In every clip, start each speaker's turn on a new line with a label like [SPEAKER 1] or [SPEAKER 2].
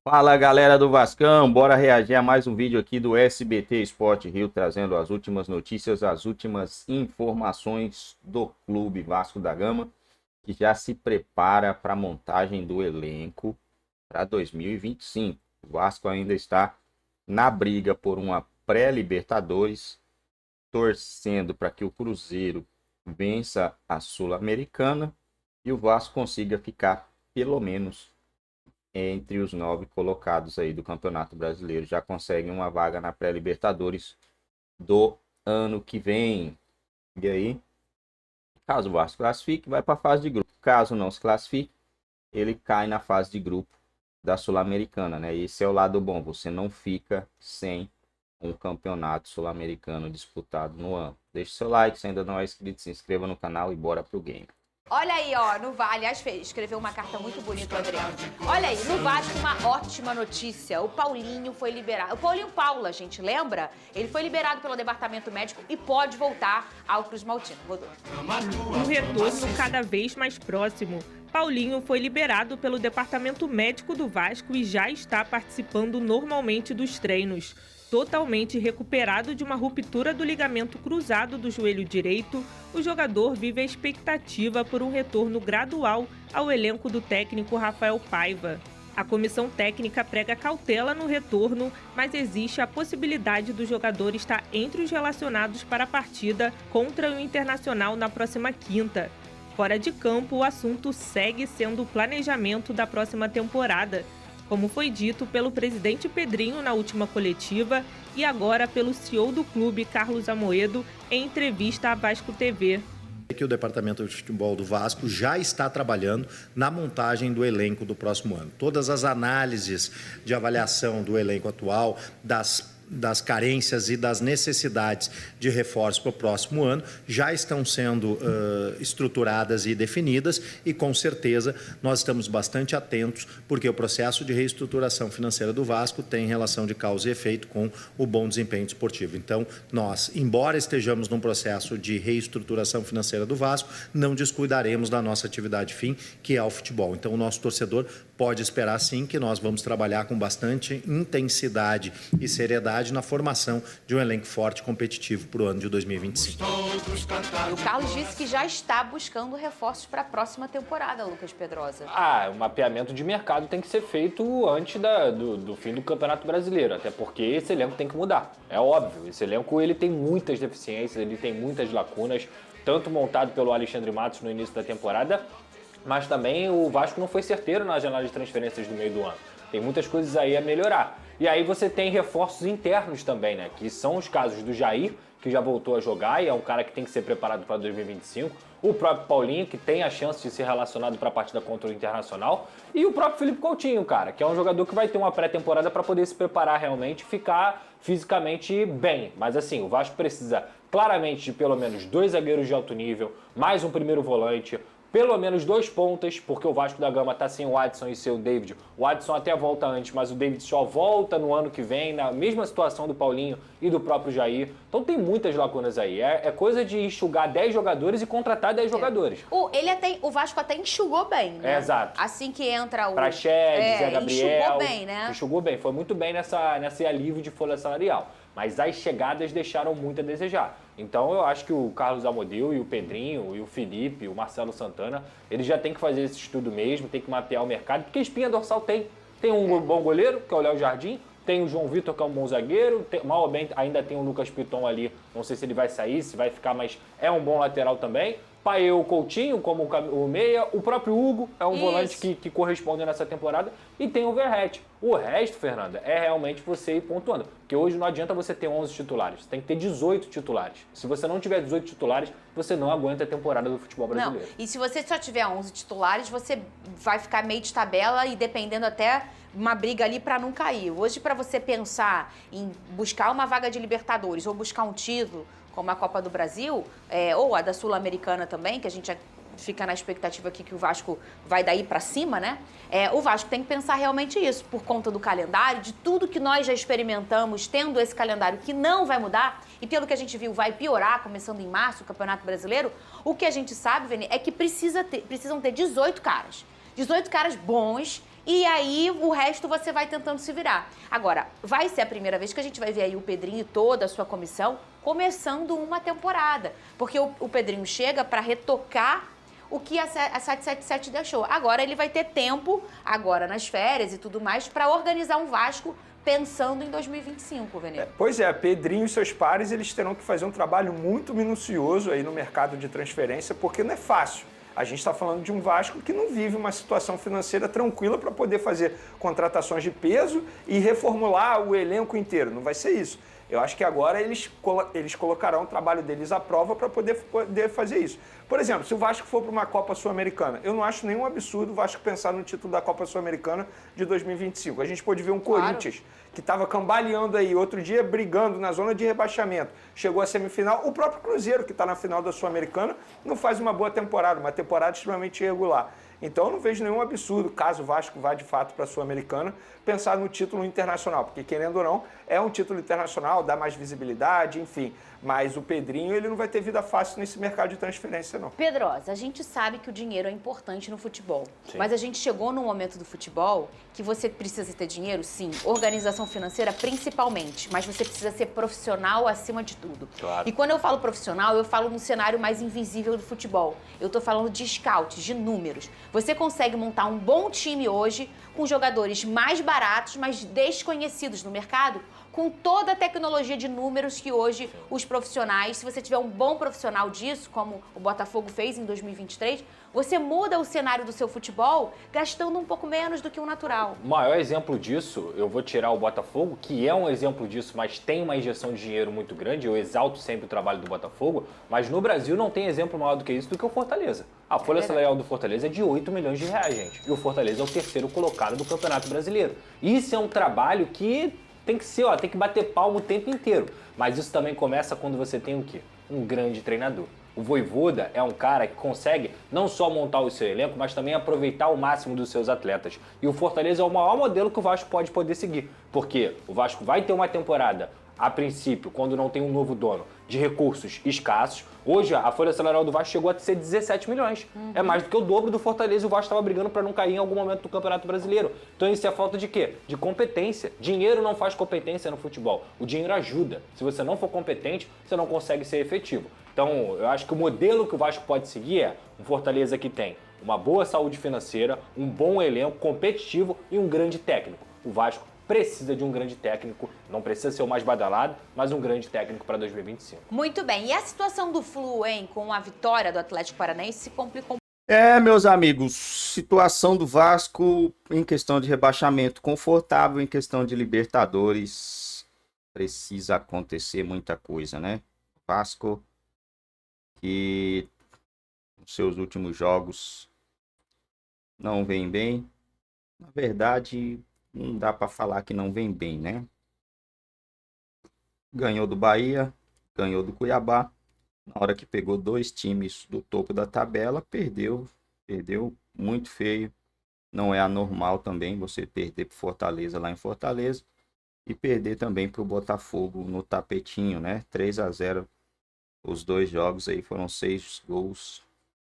[SPEAKER 1] Fala galera do Vascão, bora reagir a mais um vídeo aqui do SBT Sport Rio, trazendo as últimas notícias, as últimas informações do Clube Vasco da Gama, que já se prepara para a montagem do elenco para 2025. O Vasco ainda está na briga por uma pré-Libertadores, torcendo para que o Cruzeiro vença a Sul-Americana e o Vasco consiga ficar pelo menos entre os 9 colocados aí do Campeonato Brasileiro. Já conseguem uma vaga na pré-Libertadores do ano que vem. E aí, caso o Vasco classifique, vai para a fase de grupo. Caso não se classifique, ele cai na fase de grupo da Sul-Americana, né? Esse é o lado bom, você não fica sem um campeonato sul-americano disputado no ano. Deixe seu like, se ainda não é inscrito, se inscreva no canal e bora pro game.
[SPEAKER 2] Olha aí, ó, no Vale, aliás, escreveu uma carta muito bonita, o Adriano. Olha aí, no Vasco, uma ótima notícia. O Paulinho foi liberado. O Paulinho Paula, gente, lembra? Ele foi liberado pelo departamento médico e pode voltar ao Cruz Maltino. Rodou.
[SPEAKER 3] Um retorno cada vez mais próximo. Paulinho foi liberado pelo departamento médico do Vasco e já está participando normalmente dos treinos. Totalmente recuperado de uma ruptura do ligamento cruzado do joelho direito, o jogador vive a expectativa por um retorno gradual ao elenco do técnico Rafael Paiva. A comissão técnica prega cautela no retorno, mas existe a possibilidade do jogador estar entre os relacionados para a partida contra o Internacional na próxima quinta. Fora de campo, o assunto segue sendo o planejamento da próxima temporada, como foi dito pelo presidente Pedrinho na última coletiva e agora pelo CEO do clube, Carlos Amoedo, em entrevista à Vasco TV.
[SPEAKER 4] Que o Departamento de Futebol do Vasco já está trabalhando na montagem do elenco do próximo ano. Todas as análises de avaliação do elenco atual, das carências e das necessidades de reforço para o próximo ano já estão sendo estruturadas e definidas e, com certeza, nós estamos bastante atentos porque o processo de reestruturação financeira do Vasco tem relação de causa e efeito com o bom desempenho desportivo. Então, nós, embora estejamos num processo de reestruturação financeira do Vasco, não descuidaremos da nossa atividade fim, que é o futebol. Então, o nosso torcedor pode esperar, sim, que nós vamos trabalhar com bastante intensidade e seriedade na formação de um elenco forte e competitivo para o ano de 2025.
[SPEAKER 2] E o Carlos disse que já está buscando reforços para a próxima temporada, Lucas Pedrosa.
[SPEAKER 5] O mapeamento de mercado tem que ser feito antes do fim do Campeonato Brasileiro, até porque esse elenco tem que mudar. É óbvio, esse elenco ele tem muitas deficiências, ele tem muitas lacunas, tanto montado pelo Alexandre Matos no início da temporada, mas também o Vasco não foi certeiro na janela de transferências do meio do ano. Tem muitas coisas aí a melhorar. E aí você tem reforços internos também, né? Que são os casos do Jair, que já voltou a jogar e é um cara que tem que ser preparado para 2025. O próprio Paulinho, que tem a chance de ser relacionado para a partida contra o Internacional. E o próprio Felipe Coutinho, cara, que é um jogador que vai ter uma pré-temporada para poder se preparar realmente e ficar fisicamente bem. Mas assim, o Vasco precisa claramente de pelo menos 2 zagueiros de alto nível, mais um primeiro volante, pelo menos 2 pontas, porque o Vasco da Gama tá sem o Adson e seu David. O Adson até volta antes, mas o David só volta no ano que vem, na mesma situação do Paulinho e do próprio Jair. Então tem muitas lacunas aí. É coisa de enxugar 10 jogadores e contratar 10 jogadores.
[SPEAKER 2] O Vasco até enxugou bem, né?
[SPEAKER 5] Exato.
[SPEAKER 2] Assim que entra o...
[SPEAKER 5] Praxedes, Zé Gabriel.
[SPEAKER 2] Enxugou bem, né?
[SPEAKER 5] Enxugou bem. Foi muito bem nesse alívio de folha salarial. Mas as chegadas deixaram muito a desejar. Então eu acho que o Carlos Amoedo e o Pedrinho, e o Felipe, o Marcelo Santana, eles já têm que fazer esse estudo mesmo, tem que mapear o mercado, porque espinha dorsal tem. Tem um bom goleiro, que é o Léo Jardim, tem o João Vitor, que é um bom zagueiro, mal ou bem ainda tem o Lucas Piton ali, não sei se ele vai sair, se vai ficar, mas é um bom lateral também. Paê, Coutinho, como o meia, o próprio Hugo é um volante que corresponde nessa temporada, e tem o Verratti. O resto, Fernanda, é realmente você ir pontuando, porque hoje não adianta você ter 11 titulares, você tem que ter 18 titulares. Se você não tiver 18 titulares, você não aguenta a temporada do futebol brasileiro.
[SPEAKER 2] Não, e se você só tiver 11 titulares, você vai ficar meio de tabela e dependendo até uma briga ali para não cair. Hoje, para você pensar em buscar uma vaga de Libertadores ou buscar um título, como a Copa do Brasil, ou a da Sul-Americana também, que a gente fica na expectativa aqui que o Vasco vai daí para cima, né? O Vasco tem que pensar realmente isso, por conta do calendário, de tudo que nós já experimentamos, tendo esse calendário que não vai mudar, e pelo que a gente viu, vai piorar, começando em março, o Campeonato Brasileiro. O que a gente sabe, Veni, é que precisam ter 18 caras. 18 caras bons E aí, o resto você vai tentando se virar. Agora, vai ser a primeira vez que a gente vai ver aí o Pedrinho e toda a sua comissão começando uma temporada. Porque o Pedrinho chega para retocar o que a 777 deixou. Agora ele vai ter tempo, agora nas férias e tudo mais, para organizar um Vasco pensando em 2025, Veneno.
[SPEAKER 6] Pois é, Pedrinho e seus pares, eles terão que fazer um trabalho muito minucioso aí no mercado de transferência, porque não é fácil. A gente está falando de um Vasco que não vive uma situação financeira tranquila para poder fazer contratações de peso e reformular o elenco inteiro. Não vai ser isso. Eu acho que agora eles colocarão o trabalho deles à prova para poder fazer isso. Por exemplo, se o Vasco for para uma Copa Sul-Americana, eu não acho nenhum absurdo o Vasco pensar no título da Copa Sul-Americana de 2025. A gente pôde ver um Corinthians que estava cambaleando aí, outro dia brigando na zona de rebaixamento. Chegou à semifinal. O próprio Cruzeiro, que está na final da Sul-Americana, não faz uma boa temporada, uma temporada extremamente irregular. Então eu não vejo nenhum absurdo, caso o Vasco vá de fato para a Sul-Americana, pensar no título internacional, porque querendo ou não, é um título internacional, dá mais visibilidade, enfim. Mas o Pedrinho, ele não vai ter vida fácil nesse mercado de transferência, não.
[SPEAKER 2] Pedrosa, a gente sabe que o dinheiro é importante no futebol.
[SPEAKER 5] Sim.
[SPEAKER 2] Mas a gente chegou num momento do futebol que você precisa ter dinheiro, sim. Organização financeira, principalmente. Mas você precisa ser profissional acima de tudo.
[SPEAKER 5] Claro.
[SPEAKER 2] E quando eu falo profissional, eu falo no cenário mais invisível do futebol. Eu tô falando de scouts, de números. Você consegue montar um bom time hoje com jogadores mais baratos, mas desconhecidos no mercado, com toda a tecnologia de números que hoje os profissionais, se você tiver um bom profissional disso, como o Botafogo fez em 2023, você muda o cenário do seu futebol gastando um pouco menos do que o natural.
[SPEAKER 5] O maior exemplo disso, eu vou tirar o Botafogo, que é um exemplo disso, mas tem uma injeção de dinheiro muito grande. Eu exalto sempre o trabalho do Botafogo, mas no Brasil não tem exemplo maior do que isso do que o Fortaleza. A folha salarial do Fortaleza é de 8 milhões de reais, gente. E o Fortaleza é o terceiro colocado do Campeonato Brasileiro. Isso é um trabalho que tem que ser, tem que bater palmo o tempo inteiro. Mas isso também começa quando você tem o quê? Um grande treinador. O Vojvoda é um cara que consegue não só montar o seu elenco, mas também aproveitar o máximo dos seus atletas. E o Fortaleza é o maior modelo que o Vasco pode poder seguir. Porque o Vasco vai ter uma temporada, a princípio, quando não tem um novo dono, de recursos escassos. Hoje, a folha salarial do Vasco chegou a ser 17 milhões. É mais do que o dobro do Fortaleza e o Vasco estava brigando para não cair em algum momento do Campeonato Brasileiro. Então isso é falta de quê? De competência. Dinheiro não faz competência no futebol. O dinheiro ajuda. Se você não for competente, você não consegue ser efetivo. Então, eu acho que o modelo que o Vasco pode seguir é um Fortaleza que tem uma boa saúde financeira, um bom elenco competitivo e um grande técnico. O Vasco precisa de um grande técnico, não precisa ser o mais badalado, mas um grande técnico para 2025.
[SPEAKER 2] Muito bem. E a situação do Flu, hein, com a vitória do Atlético Paranaense se complicou.
[SPEAKER 1] Meus amigos, situação do Vasco em questão de rebaixamento confortável, em questão de Libertadores, precisa acontecer muita coisa, né? Vasco que nos seus últimos jogos não vem bem. Na verdade, não dá para falar que não vem bem, né? Ganhou do Bahia, ganhou do Cuiabá. Na hora que pegou dois times do topo da tabela, perdeu muito feio. Não é anormal também você perder para Fortaleza lá em Fortaleza e perder também para o Botafogo no tapetinho, né? 3-0. Os dois jogos aí foram 6 gols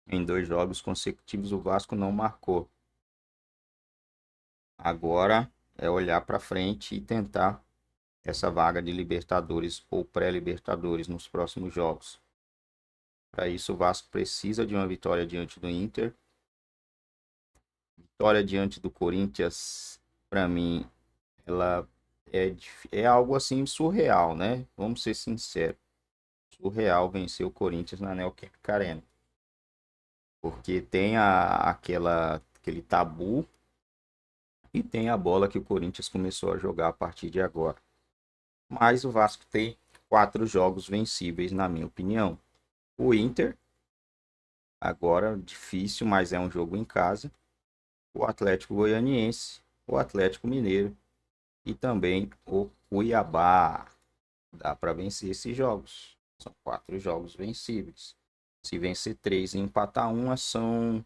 [SPEAKER 1] em 2 jogos consecutivos. O Vasco não marcou. Agora é olhar para frente e tentar essa vaga de Libertadores ou pré-Libertadores nos próximos jogos. Para isso, o Vasco precisa de uma vitória diante do Inter. Vitória diante do Corinthians, para mim, ela é algo assim surreal, né? Vamos ser sinceros. Surreal vencer o Corinthians na Neoquímica Arena. Porque tem aquele tabu e tem a bola que o Corinthians começou a jogar a partir de agora. Mas o Vasco tem 4 jogos vencíveis, na minha opinião. O Inter, agora difícil, mas é um jogo em casa. O Atlético Goianiense, o Atlético Mineiro e também o Cuiabá. Dá para vencer esses jogos. São 4 jogos vencíveis. Se vencer 3 e empatar 1, são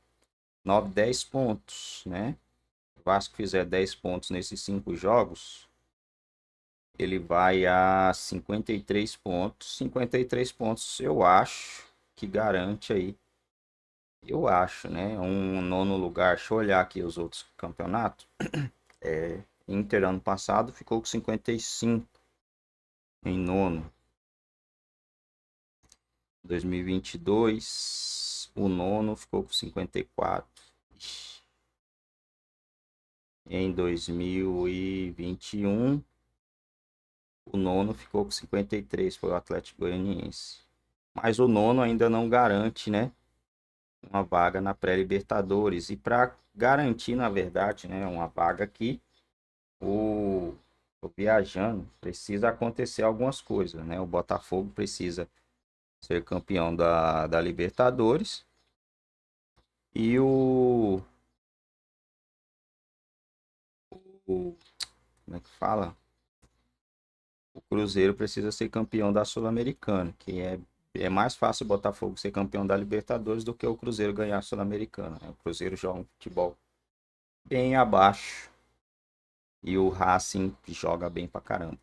[SPEAKER 1] 10 pontos, né? Se o Vasco fizer 10 pontos nesses 5 jogos, ele vai a 53 pontos. 53 pontos eu acho que garante aí Eu acho, né? Um nono lugar. Deixa eu olhar aqui os outros campeonatos. Inter ano passado ficou com 55 em nono. 2022, o nono ficou com 54. Ixi. Em 2021, o nono ficou com 53, foi o Atlético Goianiense. Mas o nono ainda não garante, né, uma vaga na pré-Libertadores. E para garantir, na verdade, né, uma vaga aqui, o viajando precisa acontecer algumas coisas, né? O Botafogo precisa ser campeão da Libertadores e como é que fala? O Cruzeiro precisa ser campeão da Sul-Americana, que é mais fácil o Botafogo ser campeão da Libertadores do que o Cruzeiro ganhar a Sul-Americana, né? O Cruzeiro joga um futebol bem abaixo e o Racing joga bem pra caramba.